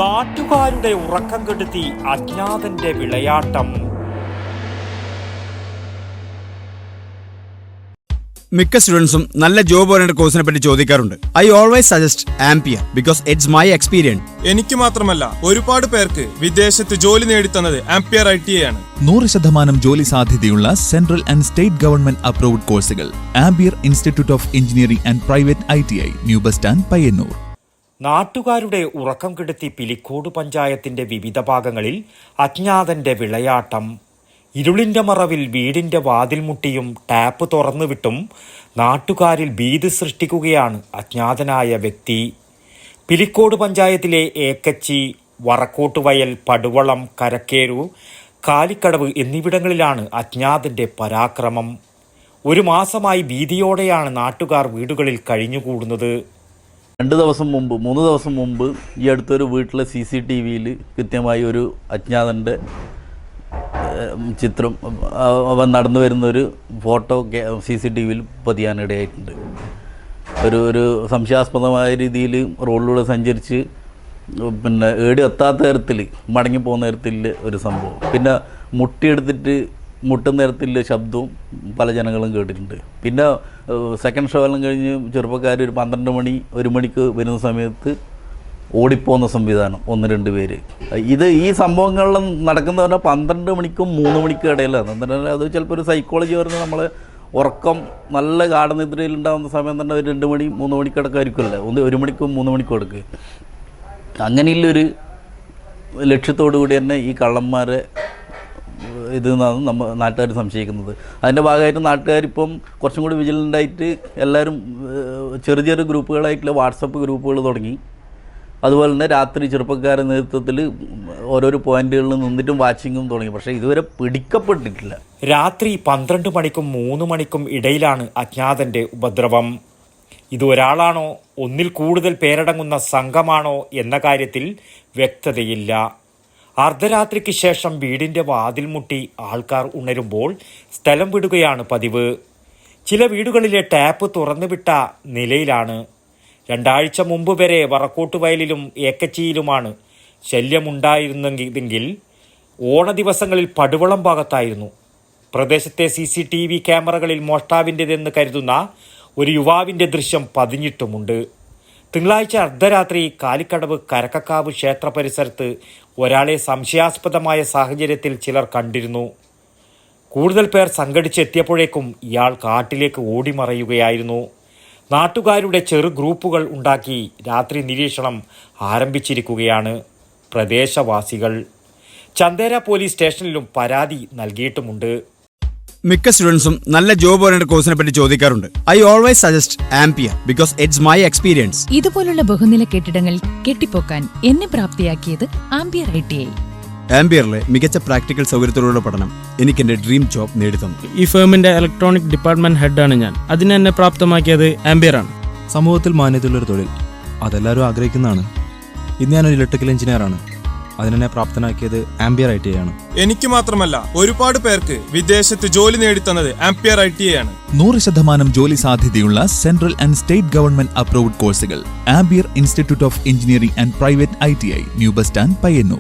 നാട്ടുകാരുടെ ഉറക്കം കെടുത്തി അജ്ഞാതന്റെ വിളയാട്ടം. മിക്ക സ്റ്റുഡൻസും നല്ല ജോബ് ഓറിയന്റഡ് കോഴ്സിനെ പറ്റി ചോദിക്കാറുണ്ട്. I always suggest ampere because it's my experience. എനിക്ക് മാത്രമല്ല, ഒരുപാട് പേർക്ക് വിദേശത്ത് ജോലി നേടിത്തന്നത് ആംപിയർ ITA ആണ്. 100% ജോലി സാധ്യതയുള്ള central and state government approved കോഴ്സുകൾ. Ampere institute of engineering and private ITI, new bus stand, Payyanur. നാട്ടുകാരുടെ ഉറക്കം കെടുത്തി പിലിക്കോട് പഞ്ചായത്തിന്റെ വിവിധ ഭാഗങ്ങളിൽ അജ്ഞാതന്റെ വിളയാട്ടം. ഇരുളിന്റെ മറവിൽ വീടിന്റെ വാതിൽ മുട്ടിയും ടാപ്പ് തുറന്നുവിട്ടും നാട്ടുകാരിൽ ഭീതി സൃഷ്ടിക്കുകയാണ് അജ്ഞാതനായ വ്യക്തി. പിലിക്കോട് പഞ്ചായത്തിലെ ഏക്കച്ചി, വറക്കോട്ടുവയൽ, പടുവളം, കരക്കേരു, കാലിക്കടവ് എന്നിവിടങ്ങളിലാണ് അജ്ഞാതന്റെ പരാക്രമം. 1 മാസമായി ഭീതിയോടെയാണ് നാട്ടുകാർ വീടുകളിൽ കഴിഞ്ഞുകൂടുന്നത്. 3 ദിവസം മുമ്പ് ഈ അടുത്തൊരു വീട്ടിലെ CCTVയിൽ കൃത്യമായി ഒരു അജ്ഞാതൻ്റെ ചിത്രം, അവൻ നടന്നു വരുന്നൊരു ഫോട്ടോ CCTVയിൽ പതിയാനിടയായിട്ടുണ്ട്. ഒരു സംശയാസ്പദമായ രീതിയിൽ റോഡിലൂടെ സഞ്ചരിച്ച് ഏടി എത്താത്ത തരത്തിൽ മടങ്ങിപ്പോകുന്ന തരത്തിൽ ഒരു സംഭവം. പിന്നെ മുട്ടുന്ന തരത്തിലുള്ള ശബ്ദവും പല ജനങ്ങളും കേട്ടിട്ടുണ്ട്. പിന്നെ സെക്കൻഡ് ഷോ എല്ലാം കഴിഞ്ഞ് ചെറുപ്പക്കാർ ഒരു 12 മണി 1 മണിക്ക് വരുന്ന സമയത്ത് ഓടിപ്പോകുന്ന സംവിധാനം 1-2 പേര്. ഈ സംഭവങ്ങളിലും നടക്കുന്ന പറഞ്ഞാൽ 12 മണിക്കും 3 മണിക്കും ഇടയിലാണ്. എന്നിട്ട് അത് ചിലപ്പോൾ ഒരു സൈക്കോളജി പറഞ്ഞ് നമ്മളെ ഉറക്കം നല്ല ഗാഠനിദ്രയിലുണ്ടാകുന്ന സമയം തന്നെ ഒരു 2 മണി 3 മണിക്കിടക്കായിരിക്കുമല്ലേ, 1 മണിക്കും 3 മണിക്കും എടുക്കുക. അങ്ങനെയുള്ളൊരു ലക്ഷ്യത്തോടു കൂടി തന്നെ ഈ കള്ളന്മാരെ ഇതെന്നാണ് നാട്ടുകാർ സംശയിക്കുന്നത്. അതിൻ്റെ ഭാഗമായിട്ട് നാട്ടുകാരിപ്പം കുറച്ചും കൂടി വിജിലൻ്റായിട്ട് എല്ലാവരും ചെറിയ ഗ്രൂപ്പുകളായിട്ടുള്ള വാട്സപ്പ് ഗ്രൂപ്പുകൾ തുടങ്ങി. അതുപോലെ തന്നെ രാത്രി ചെറുപ്പക്കാരുടെ നേതൃത്വത്തിൽ ഓരോരോ പോയിന്റുകളിൽ നിന്നിട്ടും വാച്ചിങ്ങും തുടങ്ങി. പക്ഷേ ഇതുവരെ പിടിക്കപ്പെട്ടിട്ടില്ല. രാത്രി 12 മണിക്കും 3 മണിക്കും ഇടയിലാണ് അജ്ഞാതന്റെ ഉപദ്രവം. ഇത് ഒരാളാണോ, ഒന്നിൽ കൂടുതൽ പേരടങ്ങുന്ന സംഘമാണോ എന്ന കാര്യത്തിൽ വ്യക്തതയില്ല. അർദ്ധരാത്രിക്ക് ശേഷം വീടിന്റെ വാതിൽ മുട്ടി ആൾക്കാർ ഉണരുമ്പോൾ സ്ഥലം വിടുകയാണ് പതിവ്. ചില വീടുകളിലെ ടാപ്പ് തുറന്നുവിട്ട നിലയിലാണ്. 2 ആഴ്ച മുമ്പ് വരെ വറക്കോട്ടുവയലിലും ഏക്കച്ചിയിലുമാണ് ശല്യമുണ്ടായിരുന്നെങ്കിൽ ഓണ ദിവസങ്ങളിൽ പടുവളം ഭാഗത്തായിരുന്നു. പ്രദേശത്തെ CCTV ക്യാമറകളിൽ മോഷ്ടാവിൻ്റെതെന്ന് കരുതുന്ന ഒരു യുവാവിൻ്റെ ദൃശ്യം പതിഞ്ഞിട്ടുമുണ്ട്. തിങ്കളാഴ്ച അർദ്ധരാത്രി കാലിക്കടവ് കരക്കക്കാവ് ക്ഷേത്ര പരിസരത്ത് ഒരാളെ സംശയാസ്പദമായ സാഹചര്യത്തിൽ ചിലർ കണ്ടിരുന്നു. കൂടുതൽ പേർ സംഘടിച്ചെത്തിയപ്പോഴേക്കും ഇയാൾ കാട്ടിലേക്ക് ഓടിമറയുകയായിരുന്നു. നാട്ടുകാരുടെ ചെറു ഗ്രൂപ്പുകൾ ഉണ്ടാക്കി രാത്രി നിരീക്ഷണം ആരംഭിച്ചിരിക്കുകയാണ് പ്രദേശവാസികൾ. ചന്ദേര പോലീസ് സ്റ്റേഷനിലും പരാതി നൽകിയിട്ടുമുണ്ട്. മിക്ക സ്റ്റുഡൻസും നല്ല ജോബ് ഓറിയന്റഡ് കോഴ്സിനെ പറ്റി ചോദിക്കാറുണ്ട്. I always suggest ampere because it's my experience. ഇതുപോലുള്ള ബഹുനില കെട്ടിടങ്ങൾ കെട്ടിപ്പോക്കാൻ എന്നെ പ്രാപ്തിയാക്കിയത് ആംപിയർ ITI. ആംപിയറിലെ മികച്ച പ്രാക്ടിക്കൽ സൗകര്യത്തോടുള്ള പഠനം എനിക്ക് എന്റെ ഡ്രീം ജോബ് നേടിത്തന്നു. ഈ ഫേമിന്റെ ഇലക്ട്രോണിക് ഡിപ്പാർട്ട്മെന്റ് ഹെഡാണ് ഞാൻ. അതിനെന്നെ പ്രാപ്തമാക്കിയത് ആംപിയറാണ്. സമൂഹത്തിൽ മാന്യതയുള്ളൊരു തൊഴിൽ അതെല്ലാവരും ആഗ്രഹിക്കുന്നതാണ്. ഇന്ന് ഞാനൊരു ഇലക്ട്രിക്കൽ എഞ്ചിനീയറാണ്. അതിനെന്നെ പ്രാപ്തനാക്കിയത് ആംപിയർ ITI ആണ്. എനിക്ക് മാത്രമല്ല, ഒരുപാട് പേർക്ക് വിദേശത്ത് ജോലി നേടിത്തന്നത് ആംപിയർ ITA ആണ്. 100% ജോലി സാധ്യതയുള്ള central and state government approved കോഴ്സുകൾ. Ampere institute of engineering and private ITI, new bus stand, Payyanur.